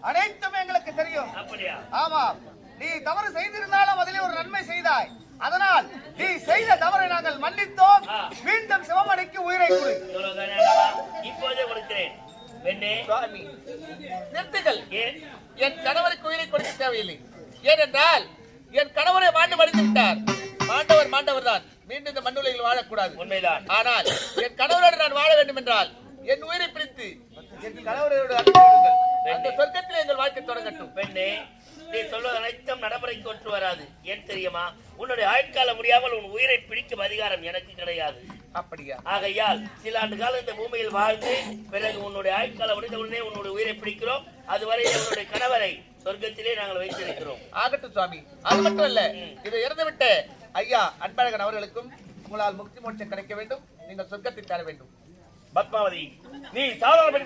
அனைத்தும் எங்களுக்கு தெரியும். அப்படியா? ஆமா, நீ தவறு செய்திருந்தாலும் அதிலே ஒரு நன்மை செய்தாய். அதனால் நீ செய்த தவறை நாங்கள் மன்னித்தோம். மீண்டும் சிவமணிக்கு உயிரை கொடு. இப்போதே கொடுக்கிறேன். பெண்ணே, நிறுத்துங்கள். என் கணவருக்கு உயிரை கொடுக்க தேவையில்லை. ஏனென்றால் என் கணவரை மாண்டு மடித்து விட்டார். மாண்டவர் தான். மீண்டும் இந்த மண்ணுலகில் வாழக்கூடாது. உண்மைதான். ஆனால் என் கணவரோடு நான் வாழ வேண்டும் என்றால் என் உயிரை பிரித்து என் கணவரோடு அந்த சொர்க்கத்தில் எங்கள் வாழ்க்கை தொடங்கட்டும். பெண்ணே, நீ சொல்வது அனைத்தும் நடைமுறைக்கு ஒன்று வராது. ஏன் தெரியுமா? உன்னுடைய ஆயுட்காலம் முடியாமல் உன் உயிரை பிடிக்கும் அதிகாரம் எனக்கு கிடையாது. அப்படியா? ஆகையால் சில ஆண்டு காலம் இந்த பூமியில் வாழ்ந்து பிறகு உன்னுடைய ஆயுட்காலம் முடிந்தவுடனே உன்னுடைய உயிரை பிடிக்கிறோம். அதுவரை உன்னுடைய கணவரை சொர்க்கத்திலே நாங்கள் வைத்திருக்கிறோம். ஆகட்டும் சுவாமி. அது மட்டும் அல்ல, இதை இறந்துவிட்ட ஐயா அன்பழகன் அவர்களுக்கும் உங்களால் முக்தி மோட்சம் கிடைக்க வேண்டும். நீங்கள் சொர்க்கத்தில் தர வேண்டும். பத்மாவதி, நீ சாதாரண